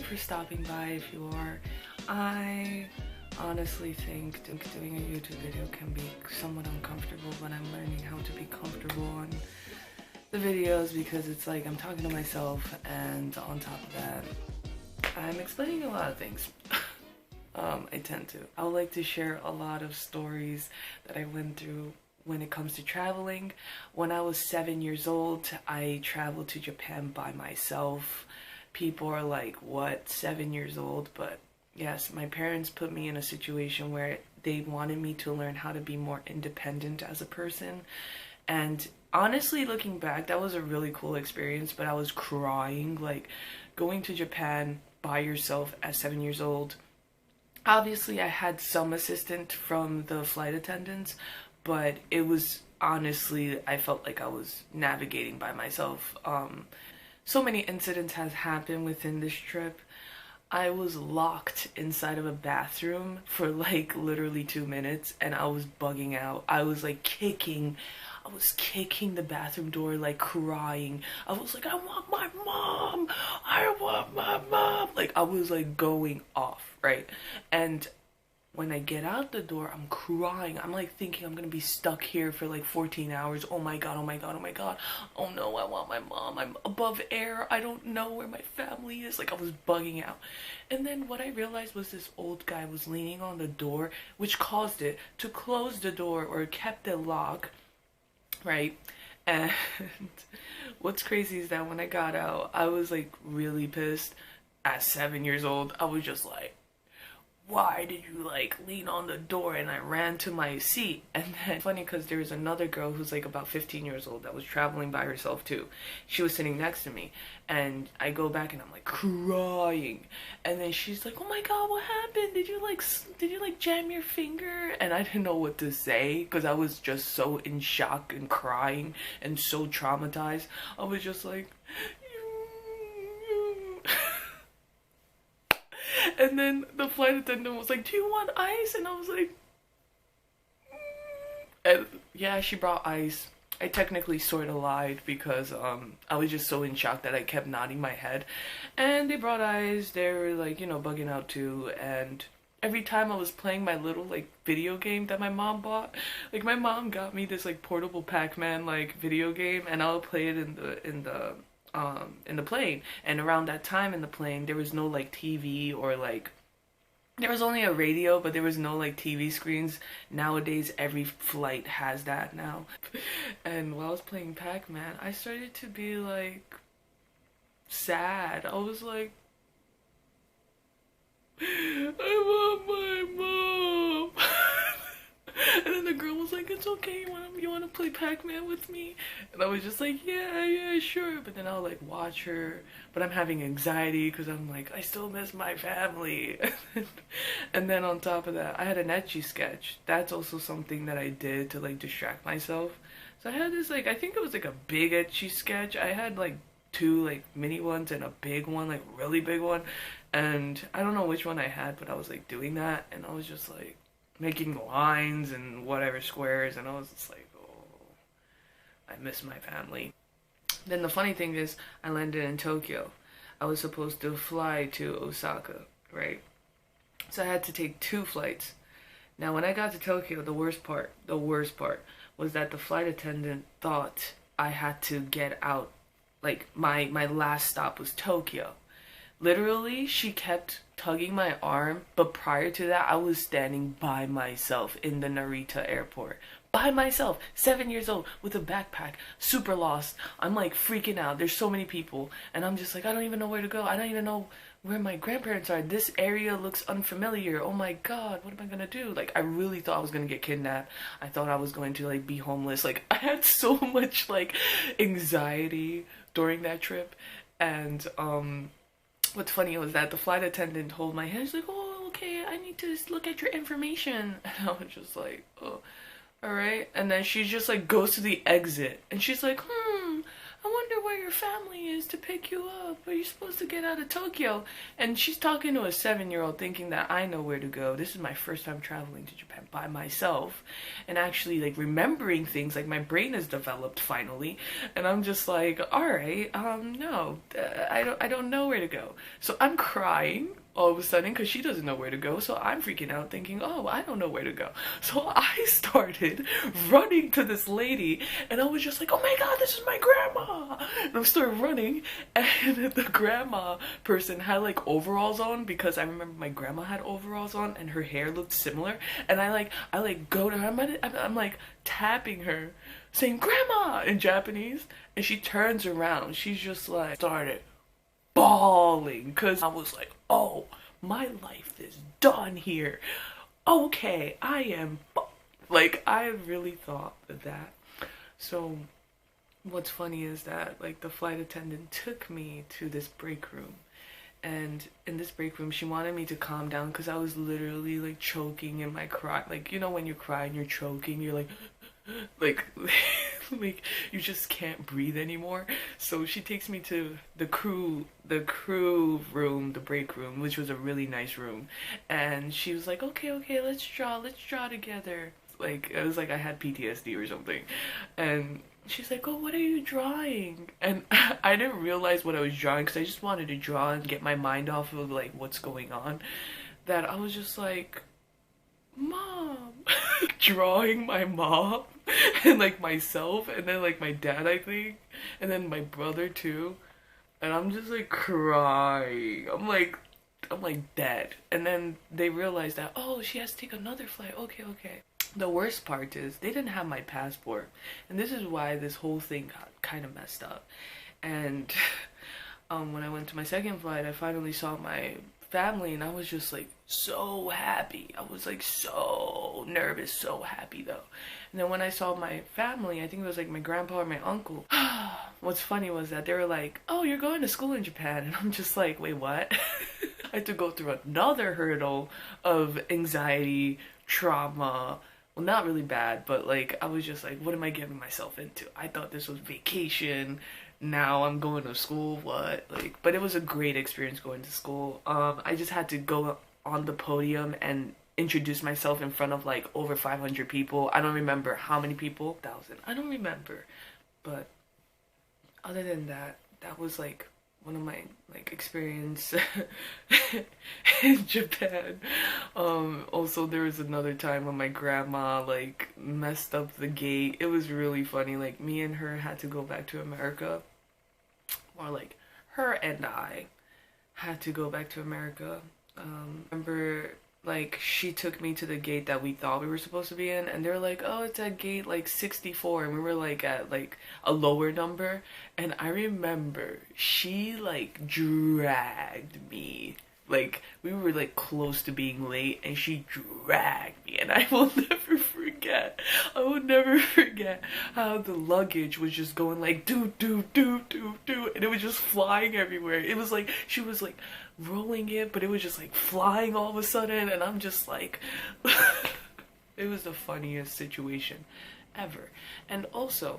for stopping by if you are. I honestly think doing a YouTube video can be somewhat uncomfortable, but I'm learning how to be comfortable on the videos because it's like I'm talking to myself, and on top of that, I'm explaining a lot of things. I would like to share a lot of stories that I went through when it comes to traveling. When I was 7 years old, I traveled to Japan by myself. People are like, what, 7 years old? But yes, my parents put me in a situation where they wanted me to learn how to be more independent as a person. And honestly, looking back, that was a really cool experience, but I was crying, like going to Japan by yourself at 7 years old. Obviously, I had some assistance from the flight attendants, but it was honestly, I felt like I was navigating by myself. So many incidents has happened within this trip. I was locked inside of a bathroom for like literally 2 minutes and I was bugging out. I was kicking the bathroom door, like crying. I was like, I want my mom! I want my mom! Like, I was like going off, right? And when I get out the door, I'm crying. I'm like thinking I'm gonna be stuck here for like 14 hours. Oh my god, oh my god, oh my god. Oh no, I want my mom. I'm above air. I don't know where my family is. Like, I was bugging out. And then what I realized was this old guy was leaning on the door, which caused it to close the door, or kept it locked, right? And what's crazy is that when I got out, I was like really pissed. At 7 years old, I was just like, why did you like lean on the door? And I ran to my seat. And then funny, because there was another girl who's like about 15 years old that was traveling by herself too. She was sitting next to me, and I go back and I'm like crying, and then she's like, oh my god, what happened? Did you like jam your finger? And I didn't know what to say because I was just so in shock and crying and so traumatized. I was just like and then the flight attendant was like, do you want ice? And I was like, and yeah, she brought ice. I technically sort of lied because I was just so in shock that I kept nodding my head. And they brought ice. They were like, bugging out too. And every time I was playing my little like video game that my mom bought, like my mom got me this like portable Pac-Man like video game, and I'll play it in the plane. And around that time in the plane, there was no like TV, or like there was only a radio, but there was no like TV screens. Nowadays every flight has that now. And while I was playing Pac-Man, I started to be like sad. I was like, I want my mom. And then the girl was like, it's okay, you wanna play Pac-Man with me? And I was just like, yeah, sure. But then I'll like watch her, but I'm having anxiety because I'm like, I still miss my family. And then on top of that, I had an etchy sketch. That's also something that I did to like distract myself. So I had this like, I think it was like a big etchy sketch. I had like 2 like mini ones and a big one, like really big one. And I don't know which one I had, but I was like doing that, and I was just like making lines and whatever squares, and I was just like, oh, I miss my family. Then the funny thing is, I landed in Tokyo. I was supposed to fly to Osaka, right? So I had to take 2 flights. Now when I got to Tokyo, the worst part was that the flight attendant thought I had to get out, like my last stop was Tokyo. Literally, she kept tugging my arm, but prior to that, I was standing by myself in the Narita airport. By myself, 7 years old, with a backpack, super lost. I'm like freaking out. There's so many people, and I'm just like, I don't even know where to go. I don't even know where my grandparents are. This area looks unfamiliar. Oh my god, what am I gonna do? Like, I really thought I was gonna get kidnapped. I thought I was going to like be homeless. Like, I had so much like anxiety during that trip. And what's funny was that the flight attendant hold my hand. She's like, oh, okay, I need to look at your information. And I was just like, oh, alright. And then she just like goes to the exit, and she's like, I wonder where your family is to pick you up. Are you supposed to get out of Tokyo? And she's talking to a 7-year-old thinking that I know where to go. This is my first time traveling to Japan by myself and actually like remembering things. Like my brain has developed finally, and I'm just like, all right, no, I don't know where to go. So I'm crying all of a sudden because she doesn't know where to go. So I'm freaking out thinking, oh, I don't know where to go. So I started running to this lady, and I was just like, oh my god, this is my grandma. And I started running, and the grandma person had like overalls on, because I remember my grandma had overalls on and her hair looked similar. And I go to her, I'm like tapping her saying grandma in Japanese, and she turns around, she's just like started bawling because I was like, oh, my life is done here. Okay, I am like, I really thought that. So what's funny is that like the flight attendant took me to this break room, and in this break room she wanted me to calm down because I was literally like choking in my cry. Like, you know when you cry and you're choking, you're like like like you just can't breathe anymore. So she takes me to the crew room, the break room, which was a really nice room, and she was like, okay, let's draw together. Like it was like I had PTSD or something. And she's like, oh, what are you drawing? And I didn't realize what I was drawing because I just wanted to draw and get my mind off of like what's going on, that I was just like, mom. Drawing my mom and like myself, and then like my dad, I think, and then my brother too. And I'm just like crying. I'm like dead. And then they realized that, oh, she has to take another flight. Okay. The worst part is they didn't have my passport, and this is why this whole thing got kind of messed up. And when I went to my second flight, I finally saw my family, and I was just like so happy. I was like so nervous, so happy though. And then when I saw my family, I think it was like my grandpa or my uncle, what's funny was that they were like, oh, you're going to school in Japan. And I'm just like, wait, what? I had to go through another hurdle of anxiety, trauma. Well, not really bad, but like I was just like, what am I getting myself into? I thought this was vacation. Now I'm going to school, what? Like, but it was a great experience going to school. I just had to go on the podium and introduce myself in front of like over 500 people. I don't remember how many people, 1,000. I don't remember. But other than that, that was like one of my like experience in Japan. Also there was another time when my grandma like messed up the gate. It was really funny. Like me and her had to go back to America, or like her and I had to go back to America. Remember like she took me to the gate that we thought we were supposed to be in, and they were like, oh, it's at gate like 64, and we were like at like a lower number. And I remember she like dragged me, like we were like close to being late, and she dragged me, and I will never forget how the luggage was just going like do, and it was just flying everywhere. It was like she was like rolling it, but it was just like flying all of a sudden, and I'm just like it was the funniest situation ever. And also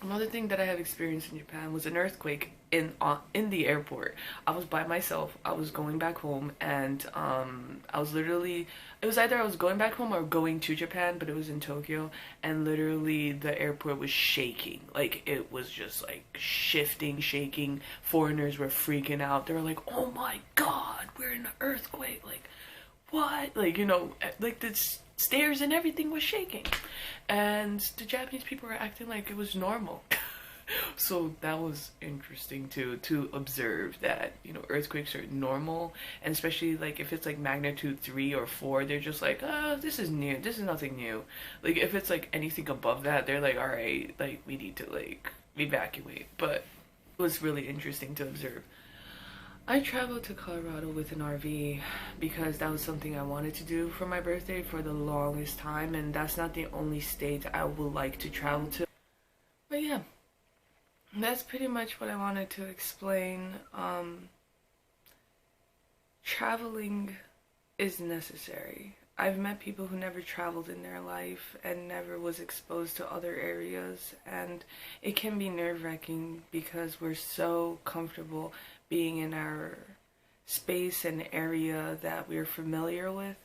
another thing that I have experienced in Japan was an earthquake in the airport. I was by myself. I was going back home, and I was literally, it was either I was going back home or going to Japan, but it was in Tokyo, and literally the airport was shaking. Like it was just like shifting, shaking. Foreigners were freaking out. They were like, oh my god, we're in an earthquake. Like what? Like, you know, like the stairs and everything was shaking, and the Japanese people were acting like it was normal. So that was interesting too, to observe that, you know, earthquakes are normal, and especially like if it's like magnitude 3 or 4, they're just like, oh, this is new, this is nothing new. Like if it's like anything above that, they're like, all right, like we need to like evacuate. But it was really interesting to observe. I traveled to Colorado with an RV because that was something I wanted to do for my birthday for the longest time, and that's not the only state I would like to travel to. But yeah, that's pretty much what I wanted to explain. Traveling is necessary. I've met people who never traveled in their life and never was exposed to other areas, and it can be nerve-wracking because we're so comfortable being in our space and area that we're familiar with.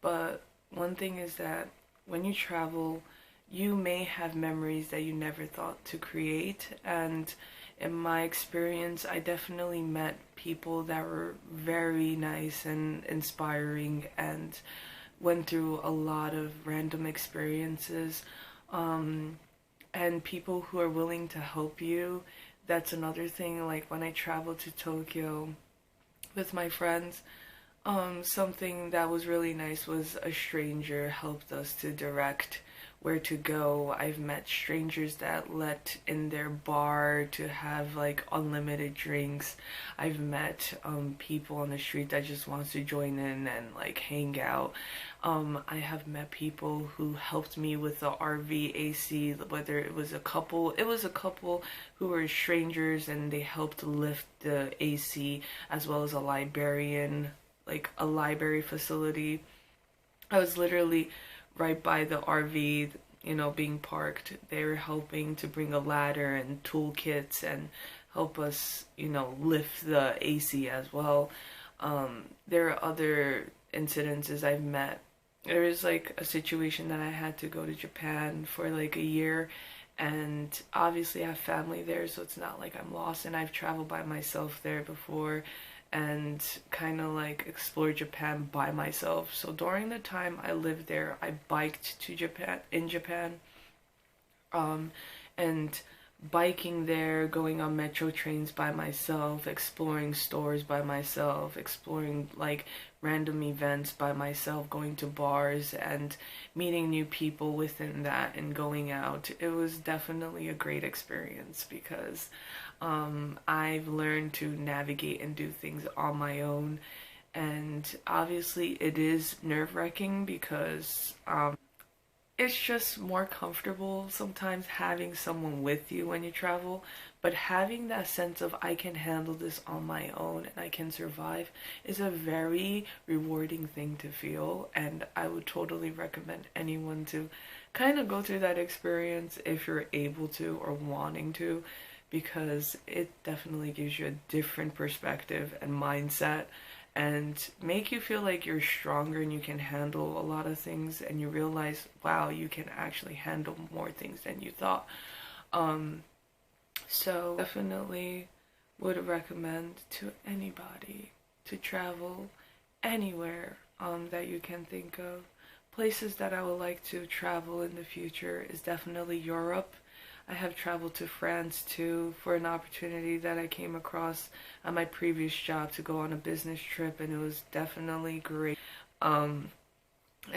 But one thing is that when you travel, you may have memories that you never thought to create. And in my experience, I definitely met people that were very nice and inspiring and went through a lot of random experiences. And people who are willing to help you. That's another thing. Like when I traveled to Tokyo with my friends, something that was really nice was a stranger helped us to direct where to go. I've met strangers that let in their bar to have like unlimited drinks. I've met people on the street that just wants to join in and like hang out. I have met people who helped me with the RV AC, whether it was a couple who were strangers and they helped lift the AC, as well as a librarian, like a library facility. I was literally right by the RV, being parked. They were helping to bring a ladder and toolkits and help us, lift the AC as well. There are other incidences I've met. There was like a situation that I had to go to Japan for like a year, and obviously I have family there, so it's not like I'm lost, and I've traveled by myself there before and kind of like explored Japan by myself. So during the time I lived there, I biked to Japan, and biking there, going on metro trains by myself, exploring stores by myself, exploring like random events by myself, going to bars and meeting new people within that and going out. It was definitely a great experience because I've learned to navigate and do things on my own. And obviously it is nerve-wracking because it's just more comfortable sometimes having someone with you when you travel, but having that sense of I can handle this on my own and I can survive is a very rewarding thing to feel, and I would totally recommend anyone to kind of go through that experience if you're able to or wanting to, because it definitely gives you a different perspective and mindset and make you feel like you're stronger and you can handle a lot of things, and you realize, wow, you can actually handle more things than you thought. So definitely would recommend to anybody to travel anywhere that you can think of. Places that I would like to travel in the future is definitely Europe. I have traveled to France too for an opportunity that I came across at my previous job to go on a business trip, and it was definitely great. And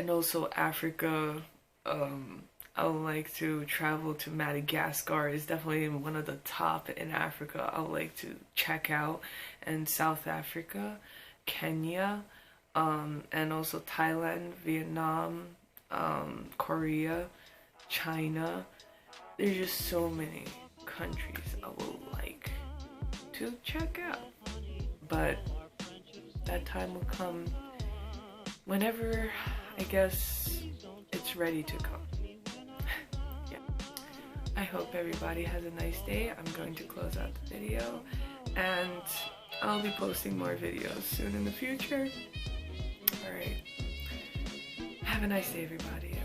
also Africa. I would like to travel to Madagascar. It's definitely one of the top in Africa I would like to check out. And South Africa, Kenya, and also Thailand, Vietnam, Korea, China. There's just so many countries I would like to check out. But that time will come whenever, I guess, it's ready to come. Yeah. I hope everybody has a nice day. I'm going to close out the video, and I'll be posting more videos soon in the future. Alright. Have a nice day, everybody.